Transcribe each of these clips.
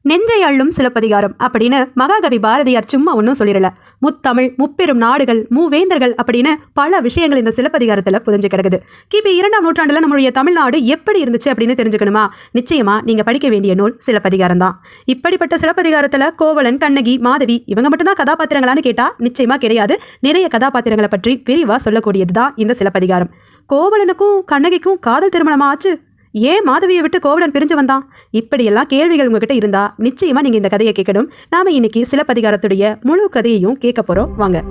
நெஞ்சை அள்ளும் சிலப்பதிகாரம் அப்படின்னு மகாகவி பாரதியார் சும்மா ஒன்றும் சொல்லிடல. முத்தமிழ், முப்பெரும் நாடுகள், மூவேந்தர்கள் அப்படின்னு பல விஷயங்கள் இந்த சிலப்பதிகாரத்தில் புதைஞ்சு கிடக்குது. கிபி 2ஆம் நூற்றாண்டுல நம்மளுடைய தமிழ்நாடு எப்படி இருந்துச்சு அப்படின்னு தெரிஞ்சுக்கணுமா? நிச்சயமா நீங்க படிக்க வேண்டிய நூல் சிலப்பதிகாரம் தான். இப்படிப்பட்ட சிலப்பதிகாரத்துல கோவலன், கண்ணகி, மாதவி இவங்க மட்டும்தான் கதாபாத்திரங்களான்னு கேட்டா நிச்சயமா கிடையாது. நிறைய கதாபாத்திரங்களை பற்றி விரிவா சொல்லக்கூடியதுதான் இந்த சிலப்பதிகாரம். கோவலனுக்கும் கண்ணகிக்கும் காதல் திருமணமா ஆச்சு? ஏன் மாதவியை விட்டு கோவலன் பிரிஞ்சு வந்தான்? இப்படியெல்லாம் கேள்விகள் உங்ககிட்ட இருந்தா நிச்சயமா நீங்க இந்த கதையை கேட்கணும். நாம இன்னைக்கு சிலப்பதிகாரத்துடைய முழு கதையையும் கேட்க போறோம். வாங்க.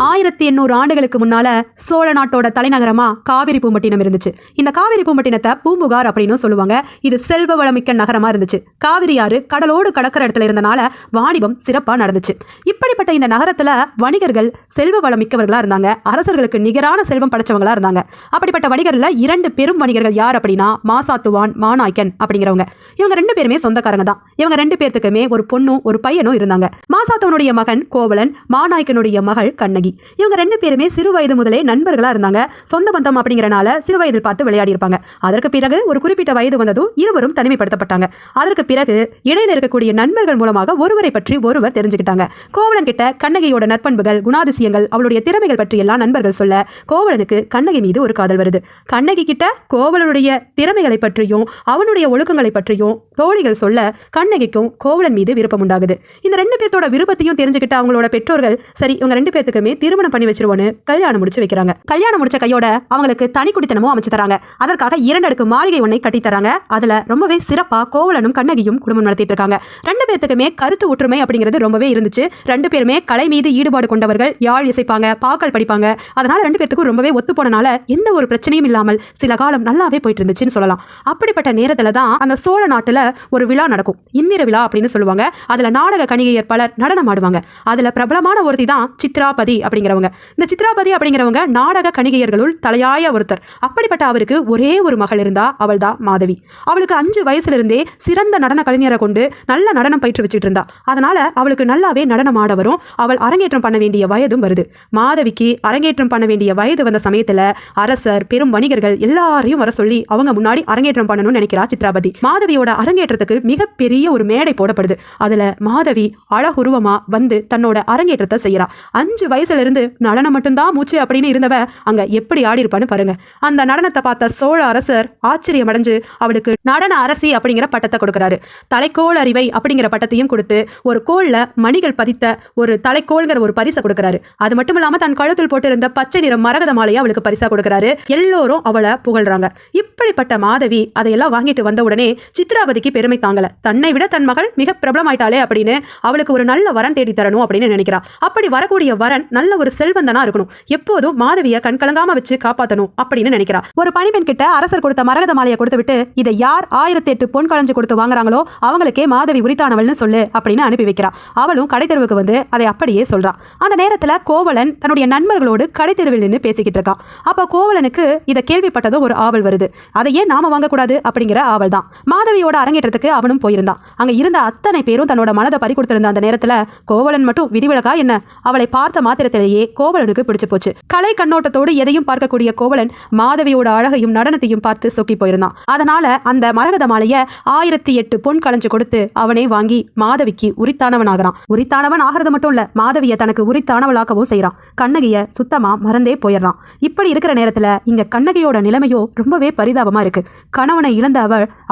1800 ஆண்டுகளுக்கு முன்னால சோழ நாட்டோட தலைநகரமா காவிரி பூம்பட்டினம் இருந்துச்சு. இந்த காவிரி பூம்பட்டினத்தை பூம்புகார் அப்படின்னு சொல்லுவாங்க. இது செல்வ வளமிக்க நகரமா இருந்துச்சு. காவிரி ஆறு கடலோடு கடற்கரை இடத்துல இருந்தனால வாணிபம் சிறப்பா நடந்துச்சு. இப்படிப்பட்ட இந்த நகரத்துல வணிகர்கள் செல்வ வளமிக்கவர்களா இருந்தாங்க. அரசர்களுக்கு நிகரான செல்வம் படைச்சவங்களா இருந்தாங்க. அப்படிப்பட்ட வணிகர்ல 2 பெரும் வணிகர்கள் யார் அப்படின்னா மாசாத்துவான், மாநாய்க்கன் அப்படிங்கிறவங்க. இவங்க 2 பேருமே சொந்தக்காரங்க தான். இவங்க 2 பேர்த்துக்குமே ஒரு பொண்ணும் ஒரு பையனும் இருந்தாங்க. மாசாத்துவனுடைய மகன் கோவலன், மாநாய்க்கனுடைய மகள் கண்ணகி. இவங்க 2 பேருமே சிறு வயது முதலே நண்பர்களா இருந்தாங்க. சொந்த பந்தம் அப்படிங்கறனால சிறு வயதில் பார்த்து விளையாடி இருப்பாங்க. அதற்கு பிறகு ஒரு குறிப்பிட்ட வயது வந்ததும் இருவரும் தனிமைப்படுத்தப்பட்டாங்க. அதற்கு பிறகு இடையில இருக்கக்கூடிய நண்பர்கள் மூலமாக ஒருவரை பற்றி ஒருவர் தெரிஞ்சுக்கிட்டாங்க. கோவலன் கிட்ட கண்ணகியோட நற்பண்புகள், குணாதிசயங்கள், அவளுடைய திறமைகள் பற்றி எல்லாம் நண்பர்கள் சொல்ல கோவலனுக்கு கண்ணகி மீது ஒரு காதல் வருது. கண்ணகி கிட்ட கோவலனுடைய திறமைகளை பற்றியும் அவனுடைய ஒழுக்கங்களை பற்றியும் தோழிகள் சொல்ல கண்ணகிக்கும் கோவலன் மீது விருப்பம் உண்டாகுது. இந்த 2 பேர்த்தோட விருப்பத்தையும் தெரிஞ்சுக்கிட்ட அவங்களோட பெற்றோர்கள் சரி இவங்க 2 பேர்த்துக்குமே திருமணம் பண்ணி வச்சிருவோன்னு கல்யாணம் முடிச்சு வைக்கிறாங்க. கல்யாணம் முடிச்ச கையோட அவங்களுக்கு தனி குடித்தனமும் அமைச்சு தராங்க. அதற்காக 2 அடுக்கு மாளிகை ஒன்றை கட்டி தராங்க. அதுல ரொம்பவே சிறப்பா கோவலனும் கண்ணகியும் குடும்பம் நடத்திட்டு இருக்காங்க. 2 பேர்த்துக்குமே கருத்து ஒற்றுமை அப்படிங்கிறது ரொம்பவே இருந்துச்சு. 2 பேருமே கலை மீது ஈடுபாடு கொண்டவர்கள். யாழ் இசைப்பாங்க, பாக்கள் படிப்பாங்க. அதனால 2 பேர்த்துக்கும் ரொம்பவே ஒத்து போனனால எந்த ஒரு பிரச்சனையும் இல்லாமல் சில காலம் நல்லாவே போயிட்டு இருந்துச்சுன்னு சொல்லலாம். அப்படிப்பட்ட நேரத்துல தான் அந்த சோழ நாட்டுல ஒரு விழா நடக்கும். இந்திர விழா அப்படின்னு சொல்லுவாங்க. அதுல நாடக கணிகையர் பலர் நடனம் ஆடுவாங்க. அதுல பிரபலமான ஒருத்தி தான் சித்ராபதி அப்படிங்கிறவங்க. இந்த சித்ராபதி அப்படிங்கிறவங்க நாடக கணிகையர்களுள் தலையாய ஒருத்தர். அப்படிப்பட்ட அவருக்கு ஒரே ஒரு மகள் இருந்தா, அவள் தான் மாதவி. அவளுக்கு 5 வயசுல இருந்தே சிறந்த நடன கலைஞரை கொண்டு நல்ல நடனம் பயிற்று வச்சுட்டு இருந்தா. அதனால அவளுக்கு நல்லாவே நடனம் ஆட வரும். அவள் அரங்கேற்றம் பண்ண வேண்டிய வயதும் வருது. மாதவிக்கு அரங்கேற்றம் பண்ண வேண்டிய வயது வந்த சமயத்துல அரசர், பெரும் வணிகர்கள் எல்லாரையும் வர சொல்லி அவங்க முன்னாடி அரங்கேற்றம் பண்ணணும்னு நினைக்கிறா சித்ராபதி. மாதவியோட அரங்கேற்றத்துக்கு மிகப்பெரிய ஒரு மேடை போடப்படுது. அதுல மாதவி அழகுருவமா வந்து தன்னோட அரங்கேற்றத்தை செய்யறா. 5 வயசுல இருந்து நடனம் மட்டும்தான் மூச்சு அப்படின்னு இருந்தவ அங்க எப்படி ஆடி இருப்பான்னு பாருங்க. அந்த நடனத்தை பார்த்த சோழ அரசர் ஆச்சரியம் அடைஞ்சு அவளுக்கு நடன அரசி அப்படிங்கிற பட்டத்தை கொடுக்கிறாரு. தலைக்கோள் அறிவை அப்படிங்கிற பட்டத்தையும் கொடுத்து ஒரு கோள்ல மணிகள் பதித்த ஒரு தலைக்கோள்ங்கிற ஒரு பரிசை கொடுக்கிறாரு. அது மட்டும் இல்லாம தன் கழுத்தில் போட்டு இருந்த பச்சை நிற மரகத மாலையை அவளுக்கு பரிசா கொடுக்கிறாரு. எல்லோரும் அவளை புகழ்றாங்க. இப்படிப்பட்ட மாதவி அதையெல்லாம் வாங்கிட்டு வந்த உடனே சித்ராபதிக்கு பெருமை தாங்கல. தன்னை விட தன் மகள் மிக பிரபலமாயிட்டாளே அப்படின்னு அவளுக்கு ஒரு நல்ல வரன் தேடி தரணும் அப்படின்னு நினைக்கிறா. அப்படி வரக்கூடிய வரன் நல்ல ஒரு செல்வந்தனா இருக்கணும். எப்போதும் மாதவியை கண்கலங்காம வச்சு காப்பாற்றணும் அப்படின்னு நினைக்கிறா. ஒரு பணிப்பெண் கிட்ட அரசர் கொடுத்த மரகத மாலையை கொடுத்து விட்டு இதை யார் 1008 பொன் களஞ்சு கொடுத்து வாங்குறாங்களோ அவங்களுக்கே மாதவி உரித்தானவள்னு சொல்லு அப்படின்னு அனுப்பி வைக்கிறா. அவளும் கடைத்தெருவுக்கு வந்து அதை அப்படியே சொல்றா. அந்த நேரத்துல கோவலன் தன்னுடைய நண்பர்களோடு கடைத்தெருவில் நின்று பேசிக்கிட்டு இருக்கான். அப்ப கோவலனுக்கு இதை கேள்விப்பட்டதும் ஒரு ஆவல் வருது. அதை ஏன் நாம வாங்கக்கூடாது அப்படிங்கிற ஆவல் தான். மாதவியோட அரங்கேற்றத்துக்கு அவனும் போயிருந்தான். அங்க இருந்த அத்தனை பேரும் தன்னோட மனதை பறி கொடுத்திருந்த அந்த நேரத்துல கோவலன் மட்டும் விதிவிலக்கா என்ன? அவளை பார்த்த மாத்திரத்திலேயே கோவலனுக்கு பிடிச்சு போச்சு. கலை கண்ணோட்டத்தோடு எதையும் பார்க்கக்கூடிய கோவலன் மாதவியோட அழகையும் நடனத்தையும் பார்த்து சொக்கி போயிருந்தான். அதனால அந்த மரகத மாலையை 1008 பொன் களஞ்சு கொடுத்து அவனே வாங்கி மாதவிக்கு உரித்தானவன் ஆகிறான். உரித்தானவன் ஆகிறது மட்டும் இல்ல, மாதவியை தனக்கு உரித்தானவளாக்கவும் செய்யறான். கண்ணகிய சுத்தமா மறந்தே போயிடுறான். இப்படி இருக்கிற நேரத்துல இங்க கண்ணகியோட நிலைமையோ ரொம்பவே பரிதாபமா இருக்கு. கணவனை இழந்த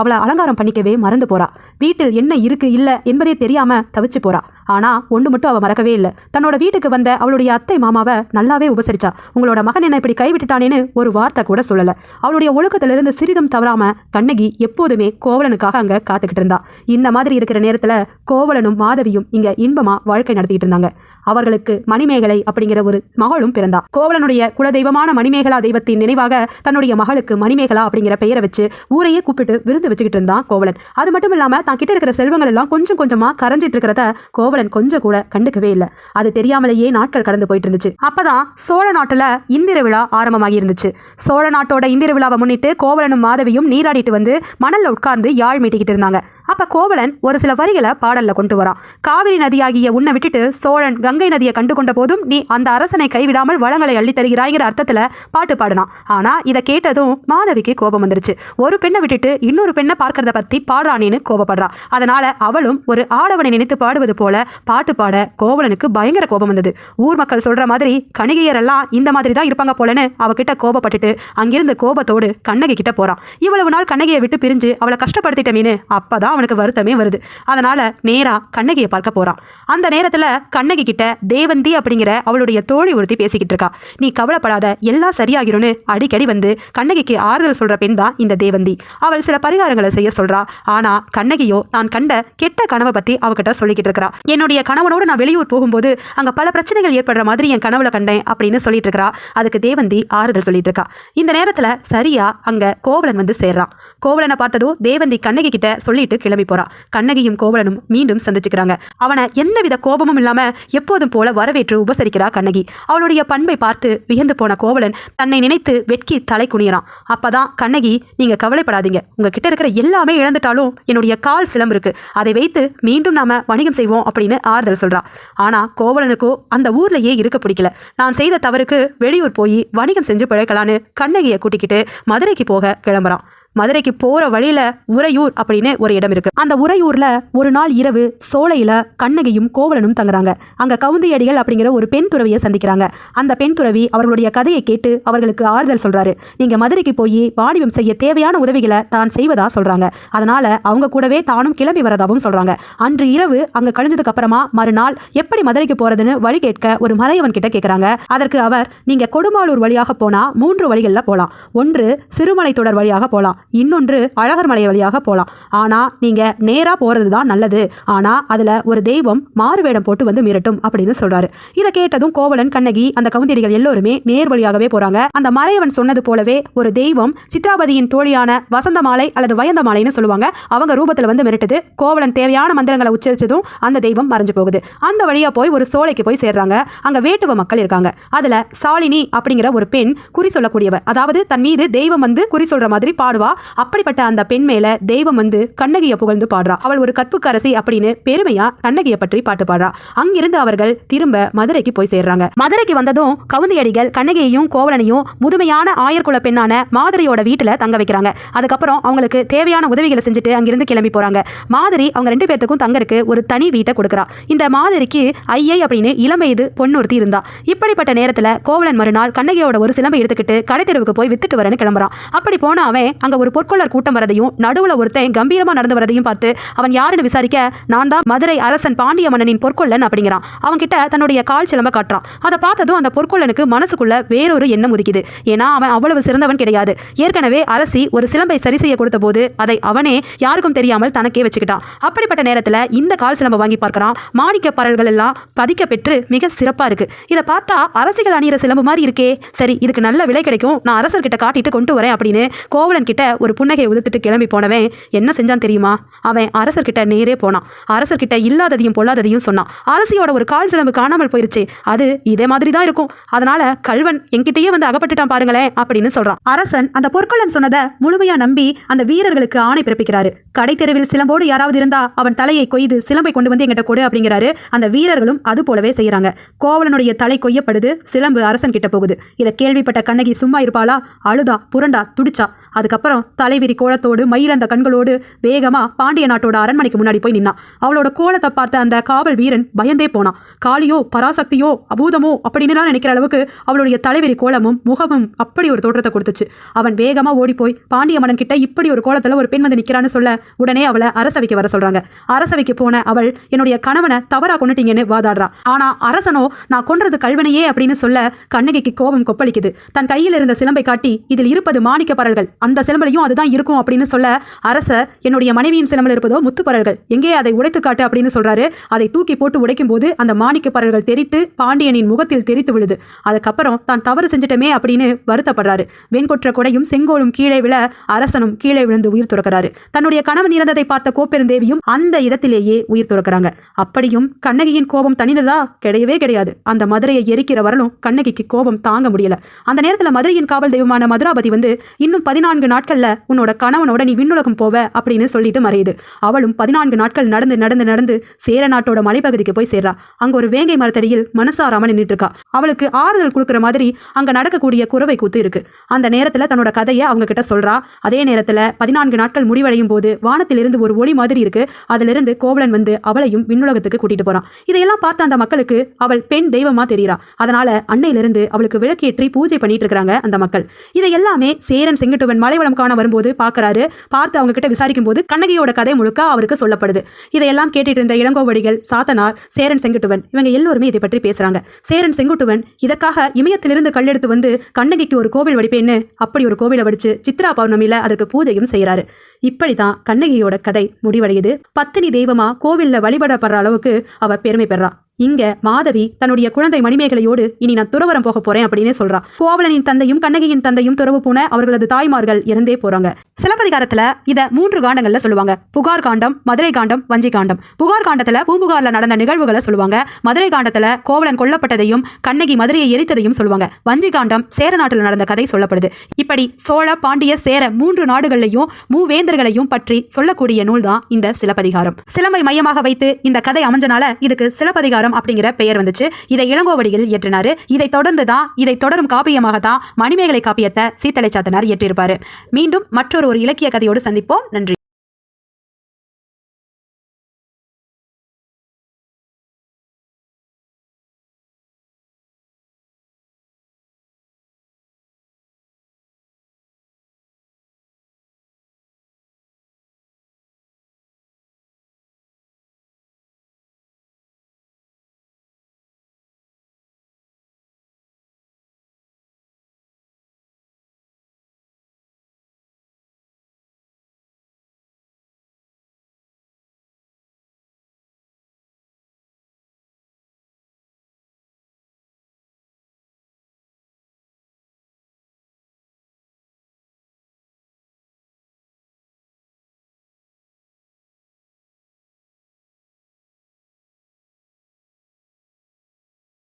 அவளை அலங்காரம் பண்ணிக்கவே மறந்து போறா. வீட்டில் என்ன இருக்கு இல்ல என்பதே தெரியாம தவிச்சு போறா. ஆனா ஒன்று மட்டும் அவ மறக்கவே இல்லை. தன்னோட வீட்டுக்கு வந்த அவளுடைய அத்தை மாமாவை நல்லாவே உபசரிச்சா. உங்களோட மகன் என்ன இப்படி கைவிட்டுட்டானேன்னு ஒரு வார்த்தை கூட சொல்லல. அவளுடைய ஒழுக்கத்திலிருந்து சிறிதும் தவறாம கண்ணகி எப்போதுமே கோவலனுக்காக அங்க காத்துக்கிட்டு இருந்தா. இந்த மாதிரி இருக்கிற நேரத்துல கோவலனும் மாதவியும் இங்க இன்பமா வாழ்க்கை நடத்திட்டு இருந்தாங்க. அவர்களுக்கு மணிமேகலை அப்படிங்கிற ஒரு மகளும் பிறந்தா. கோவலனுடைய குலதெய்வமான மணிமேகலா தெய்வத்தின் நினைவாக தன்னுடைய மகளுக்கு மணிமேகலா அப்படிங்கிற பெயரை வச்சு ஊரையே கூப்பிட்டு விருந்து வச்சுக்கிட்டு இருந்தான் கோவலன். அது மட்டும் இல்லாம தான் கிட்ட இருக்கிற செல்வங்கள் எல்லாம் கொஞ்சம் கொஞ்சமா கரைஞ்சிட்டு இருக்கிறத கோவலன் கொஞ்சம் கூட கண்டுக்கவே இல்லை. அது தெரியாமலேயே நாட்கள் கடந்து போயிட்டு இருந்துச்சு. அப்பதான் சோழ நாட்டுல இந்திர விழா ஆரம்பமாகி இருந்துச்சு. சோழ நாட்டோட இந்திர விழாவை முன்னிட்டு கோவலனும் மாதவியும் நீராடிட்டு வந்து மணல்ல உட்கார்ந்து யாழ் மீட்டிக்கிட்டு இருந்தாங்க. அப்ப கோவலன் ஒரு சில வரிகளை பாடல்ல கொண்டு வரான். காவிரி நதியாகிய உன்னை விட்டுட்டு சோழன் கங்கை நதியை கண்டு கொண்ட போதும் நீ அந்த அரசனை கைவிடாமல் வளங்களை அள்ளி தருகிறாய்ங்கிற அர்த்தத்துல பாட்டு பாடினான். ஆனா இதை கேட்டதும் மாதவிக்கு கோபம் வந்துருச்சு. ஒரு பெண்ணை விட்டுட்டு இன்னொரு பெண்ணை பார்க்கறத பத்தி பாடுறானேன்னு கோபப்படுறா. அதனால அவளும் ஒரு ஆடவனை நினைத்து பாடுவது போல பாட்டு பாட கோவலனுக்கு பயங்கர கோபம் வந்தது. ஊர் மக்கள் சொல்ற மாதிரி கணிகையர் எல்லாம் இந்த மாதிரி தான் இருப்பாங்க போலன்னு அவகிட்ட கோபப்பட்டுட்டு அங்கிருந்து கோபத்தோடு கண்ணகி கிட்ட போறான். இவ்வளவு நாள் கண்ணகியை விட்டு பிரிஞ்சு அவளை கஷ்டப்படுத்திட்டமேனு அப்பதான் அவனுக்கு வருத்தமே வருது. அதனால நேரா கண்ணகியை பார்க்க போறான். அந்த நேரத்துல கண்ணகி கிட்ட தேவந்தி அப்படிங்கிற அவளுடைய தோழி ஒருத்தி பேசிக்கிட்டு இருக்கா. நீ கவலைப்படாத, எல்லாம் சரியாகிரும்னு அடிக்கடி வந்து கண்ணகிக்கு ஆறுதல் சொல்ற பெண் தான் இந்த தேவந்தி. அவள் சில பரிகாரங்களை செய்ய சொல்றா. ஆனா கண்ணகியோ தான் கண்ட கெட்ட கனவை பத்தி அவகிட்ட சொல்லிக்கிட்டு இருக்கா. என்னுடைய கணவனோடு நான் வெளியூர் போகும்போது அங்க பல பிரச்சனைகள் ஏற்படுற மாதிரி என் கனவுல கண்டேன் அப்படின்னு சொல்லிட்டு இருக்கா. அதுக்கு தேவந்தி ஆறுதல் சொல்லிட்டு இருக்கா. இந்த நேரத்துல சரியா அங்க கோவலன் வந்து சேர்றான். கோவலனை பார்த்ததும் தேவந்தி கண்ணகி கிட்ட சொல்லிட்டு கிளம்பி போறா. கண்ணகியும் கோவலனும் மீண்டும் சந்திச்சுக்கிறாங்க. அவனை எந்தவித கோபமும் இல்லாம எப்போதும் போல வரவேற்று உபசரிக்கிறா கண்ணகி. அவளுடைய பண்பை பார்த்து வியந்து போன கோவலன் தன்னை நினைத்து வெட்கி தலை குனியறான். அப்பதான் கண்ணகி, நீங்க கவலைப்படாதீங்க, உங்ககிட்ட இருக்கிற எல்லாமே இழந்துட்டாலும் என்னுடைய கால் சிலம்பு இருக்கு, அதை வைத்து மீண்டும் நாம வணிகம் செய்வோம் அப்படின்னு ஆறுதல் சொல்றா. ஆனா கோவலனுக்கோ அந்த ஊர்லயே இருக்க பிடிக்கல. நான் செய்த தவறுக்கு வெளியூர் போய் வணிகம் செஞ்சு பிழைக்கலான்னு கண்ணகியை கூட்டிக்கிட்டு மதுரைக்கு போக கிளம்புறான். மதுரைக்கு போற வழியில உறையூர் அப்படின்னு ஒரு இடம் இருக்கு. அந்த உறையூர்ல ஒரு நாள் இரவு சோலையில கண்ணகியும் கோவலனும் தங்குறாங்க. அங்க கவுந்தியடிகள் அப்படிங்கிற ஒரு பெண் துறவியை சந்திக்கிறாங்க. அந்த பெண் துறவி அவர்களுடைய கதையை கேட்டு அவர்களுக்கு ஆறுதல் சொல்றாரு. நீங்க மதுரைக்கு போய் வாணிபம் செய்ய தேவையான உதவிகளை தான் செய்வதா சொல்றாங்க. அதனால அவங்க கூடவே தானும் கிளம்பி வரதாவும் சொல்றாங்க. அன்று இரவு அங்க கழிஞ்சதுக்கு அப்புறமா மறுநாள் எப்படி மதுரைக்கு போறதுன்னு வழி கேட்க ஒரு மறையவன் கிட்ட கேட்கறாங்க. அதற்கு அவர், நீங்க கொடுமாலூர் வழியாக போனா 3 வழிகள்ல போலாம். ஒன்று சிறுமலை தொடர் வழியாக போலாம், இன்னொன்று அழகர் மலை வழியாக போலாம். ஆனா நீங்க நேரா போறது தான் நல்லது. ஆனா அதுல ஒரு தெய்வம் மாறு வேடம் போட்டு வந்து மிரட்டும் அப்படின்னு சொல்றாரு. இதை கேட்டதும் கோவலன், கண்ணகி, அந்த கவுந்தியடிகள் எல்லோருமே நேர் வழியாகவே போறாங்க. அந்த மறையவன் சொன்னது போலவே ஒரு தெய்வம் சித்ராபதியின் தோழியான வசந்தமாலை அல்லது வயந்தமாலைன்னு சொல்லுவாங்க, அவங்க ரூபத்துல வந்து மிரட்டுது. கோவலன் தேவையான மந்திரங்களை உச்சரிச்சதும் அந்த தெய்வம் மறைஞ்சு போகுது. அந்த வழியா போய் ஒரு சோலைக்கு போய் சேர்றாங்க. அங்க வேட்டுவ மக்கள் இருக்காங்க. அதுல சாலினி அப்படிங்கிற ஒரு பெண் குறி சொல்லக்கூடியவ, அதாவது தன் மீது தெய்வம் வந்து குறி சொல்ற மாதிரி பாடுவா. அப்படிப்பட்ட அந்த பெண் மேல தெய்வம் வந்து கண்ணகியை புகழ்ந்து பாடுறா. அவள் ஒரு கற்புக்கரசி அப்படின்னு பெருமையா கண்ணகியை பற்றி பாட்டு பாடுறா. அங்கிருந்து அவர்கள் திரும்ப மதுரைக்கு போய் சேர்றாங்க. மதுரைக்கு வந்ததும் கவுந்தியடிகள் கண்ணகியையும் கோவலனையும் முதுமையான ஆயர்குல பெண்ணான மாதுரையோட வீட்டுல தங்க வைக்கிறாங்க. அதுக்கப்புறம் அவங்களுக்கு தேவையான உதவிகளை செஞ்சுட்டு அங்கிருந்து கிளம்பி போறாங்க. மாதுரி அவங்க 2 பேர்த்துக்கும் தங்கருக்கு ஒரு தனி வீட்டை கொடுக்குறா. இந்த மாதுரிக்கு ஐயை அப்படின்னு இளமையது பொண்ணொருத்தி இருந்தா. இப்படிப்பட்ட நேரத்துல கோவலன் மறுநாள் கண்ணகியோட ஒரு சிலம்பை எடுத்துக்கிட்டு கடை தெருவுக்கு போய் வித்துட்டு வரேன்னு கிளம்புறான். அப்படி போன அவன் அங்க ஒரு பொற்கொள்ளர் கூட்டம் வரதையும் நடுவுல ஒருத்தன் கம்பீரமா நடந்து வரதையும் பார்த்து அவன் யாருன்னு விசாரிக்க, நான் தான் மதுரை அரசன் பாண்டிய மன்னனின் பொற்கொள்ளன் அப்படிங்கிறான். அவன் கிட்ட தன்னுடைய கால் சிலம்ப காட்டுறான். அதை பார்த்ததும் அந்த பொற்கொள்ளனுக்கு மனசுக்குள்ள வேறொரு எண்ணம் உதிக்குது. ஏன்னா அவன் அவ்வளவு சிறந்தவன் கிடையாது. ஏற்கனவே அரசி ஒரு சிலம்பை சரி செய்ய கொடுத்த போது அதை அவனே யாருக்கும் தெரியாமல் தனக்கே வச்சுக்கிட்டான். அப்படிப்பட்ட நேரத்துல இந்த கால் சிலம்பை வாங்கி பார்க்கறான். மாணிக்க பரல்கள் எல்லாம் பதிக்க பெற்று மிக சிறப்பா இருக்கு. இதை பார்த்தா அரசிகள் அணியிற சிலம்பு மாதிரி இருக்கே, சரி இதுக்கு நல்ல விலை கிடைக்கும், நான் அரசர்கிட்ட காட்டிட்டு கொண்டு வரேன் அப்படின்னு கோவலன் கிட்ட ஒரு புன்னகையை உதிர்த்துட்டு கிளம்பி போனவன் என்ன செஞ்சான் தெரியுமா? அவன் அரசர்கிட்ட நேரே போனான். அரசர்கிட்ட இல்லாததையும் பொல்லாததையும் சொன்னான். அரசியோட ஒரு கால் சிலம்பு காணாமல் போயிருச்சு, அது இதே மாதிரி தான் இருக்கும், அதனால கல்வன் என்கிட்டயே வந்து அகப்பட்டுட்டான் பாருங்களேன் அப்படின்னு சொல்றான். அரசன் அந்த பொற்கொள்ளன் சொன்னதை முழுமையா நம்பி அந்த வீரர்களுக்கு ஆணை பிறப்பிக்கிறாரு. கடை தெருவில் சிலம்போடு யாராவது இருந்தா அவன் தலையை கொய்து சிலம்பை கொண்டு வந்து எங்கிட்ட கொடு அப்படிங்கிறாரு. அந்த வீரர்களும் அது போலவே செய்யறாங்க. கோவலனுடைய தலை கொய்யப்படுது, சிலம்பு அரசன் கிட்ட போகுது. இதை கேள்விப்பட்ட கண்ணகி சும்மா இருப்பாளா? அழுதா, புரண்டா, துடிச்சா. அதுக்கப்புறம் தலைவிரி கோலத்தோடு மயிலந்த கண்களோடு வேகமா பாண்டிய நாட்டோட அரண்மனைக்கு முன்னாடி போய் நின்னான். அவளோட கோலத்தை பார்த்த அந்த காவல் வீரன் பயந்தே போனான். காளியோ பராசக்தியோ அபூதமோ அப்படின்னுலாம் நினைக்கிற அளவுக்கு அவளுடைய தலைவிரி கோலமும் முகமும் அப்படி ஒரு தோற்றத்தை கொடுத்துச்சு. அவன் வேகமா ஓடி போய் பாண்டிய மன்னன் கிட்ட இப்படி ஒரு கோலத்துல ஒரு பெண் வந்து நிக்கிறான்னு சொல்ல உடனே அவளை அரசவைக்கு வர சொல்றாங்க. அரசவைக்கு போன அவள் என்னுடைய கணவனை தவறா கொண்டுட்டீங்கன்னு வாதாடுறா. ஆனா அரசனோ நான் கொன்றது கல்வனையே அப்படின்னு சொல்ல கண்ணகிக்கு கோபம் கொப்பளிக்குது. தன் கையில் இருந்த சிலம்பை காட்டி இதில் இருப்பது மாணிக்க பரல்கள், அந்த சிலம்பிலையும் அதுதான் இருக்கும் அப்படின்னு சொல்ல அரசர் என்னுடைய மனைவியின் சிலம்பில் இருப்பதோ முத்துப்பரல்கள், எங்கே அதை உடைத்து காட்டு அப்படின்னு சொல்றாரு. அதை தூக்கி போட்டு உடைக்கும் போது அந்த மாணிக்க பரல்கள் தெரித்து பாண்டியனின் முகத்தில் தெரித்து விழுது. அதுக்கப்புறம் தான் தவறு செஞ்சிட்டமே அப்படின்னு வருத்தப்படுறாரு. வெண்கொற்ற கொடையும் செங்கோலும் கீழே விழ அரசனும் கீழே விழுந்து உயிர் துறக்கிறாரு. தன்னுடைய கணவன் இறந்ததை பார்த்த கோப்பெருந்தேவியும் அந்த இடத்திலேயே உயிர் துறக்கிறாங்க. அப்படியும் கண்ணகியின் கோபம் தனிந்ததா? கிடையவே கிடையாது. அந்த மதுரையை எரிக்கிற வரலும் கண்ணகிக்கு கோபம் தாங்க முடியல. அந்த நேரத்தில் மதுரையின் காவல் தெய்வமான மதுராபதி வந்து இன்னும் 14 14 நாட்கள்ல உன்னோட கணவனோட நீ விண்ணுலகம் போவ அப்படின்னு சொல்லிட்டு மறையுது. அவளும் 14 நாட்கள் நடந்து நடந்து நடந்து சேர நாட்டோட மலைப்பகுதிக்கு போய் சேர்றா. அங்க ஒரு வேங்கை மரத்தடியில் மனசாராம நின்றுட்டு இருக்கா. அவளுக்கு ஆறுதல் கொடுக்குற மாதிரி அங்க நடக்கக்கூடிய குறவை கூத்து இருக்கு. அந்த நேரத்துல தன்னோட கதையை அவங்க கிட்ட சொல்றா. அதே நேரத்துல 14 நாட்கள் முடிவடையும் போது வானத்திலிருந்து ஒரு ஒளி மாதிரி இருக்கு. அதுல இருந்து கோவலன் வந்து அவளையும் விண்ணுலகத்துக்கு கூட்டிட்டு போறான். இதையெல்லாம் பார்த்த அந்த மக்களுக்கு அவள் பெண் தெய்வமா தெரியுறா. அதனால அன்னையிலிருந்து அவளுக்கு விளக்கேற்றி பூஜை பண்ணிட்டு இருக்காங்க அந்த மக்கள். இதை எல்லாமே சேரன் செங்குட்டுவன் மலைவளம் காண வரும்போது பாக்குறாரு. பார்த்து அவங்க கிட்ட விசாரிக்கும் போது கண்ணகியோட கதை முழுக்க அவருக்கு சொல்லப்படுது. இதையெல்லாம் கேட்டுட்டு இருந்த இளங்கோவடிகள், சாத்தனார், சேரன் செங்குட்டுவன் இவங்க எல்லோருமே இதை பற்றி பேசுறாங்க. சேரன் செங்குட்டுவன் இதற்காக இமயத்திலிருந்து கல்லெடுத்து வந்து கண்ணகிக்கு ஒரு கோவில் வடிப்பேன்னு அப்படி ஒரு கோவிலை வடிச்சு சித்ரா பௌர்ணமியில அதற்கு பூஜையும் செய்யறாரு. இப்படிதான் கண்ணகியோட கதை முடிவடையுது. பத்தினி தெய்வமா கோவில்ல வழிபடப்படுற அளவுக்கு அவ பெருமை பெறா. இங்க மாதவி தன்னுடைய குழந்தை மணிமேகலையோடு இனி நான் துறவரம் போக போறேன் அப்படின்னு சொல்றா. கோவலனின் தந்தையும் கண்ணகியின் தந்தையும் துறவு போன அவர்களது தாய்மார்கள் இறந்தே போறாங்க. சிலப்பதிகாரத்துல இத 3 காண்டங்கள்ல சொல்லுவாங்க. புகார் காண்டம், மதுரை காண்டம், வஞ்சி காண்டம். புகார் காண்டத்துல பூம்புகார்ல நடந்த நிகழ்வுகளை சொல்லுவாங்க. மதுரை காண்டத்துல கோவலன் கொல்லப்பட்டதையும் கண்ணகி மதுரையை எரித்ததையும் சொல்லுவாங்க. வஞ்சி காண்டம் சேர நாட்டில் நடந்த கதை சொல்லப்படுது. இப்படி சோழ, பாண்டிய, சேர 3 நாடுகள்லையும் மூவேந்தர்களையும் பற்றி சொல்லக்கூடிய நூல் தான் இந்த சிலப்பதிகாரம். சிலம்பை மையமாக வைத்து இந்த கதை அமைஞ்சனால இதுக்கு சிலப்பதிகாரம் அப்படிங்கிற பெயர் வந்துச்சு. இதை இளங்கோவடிகள் இயற்றினாரு. இதை தொடரும் காப்பியமாக தான் மணிமேகலை காப்பியத்தை சீத்தலை சாத்தனார் இயற்றியிருப்பாரு. மீண்டும் மற்றொரு இலக்கிய கதையோடு சந்திப்போம். நன்றி.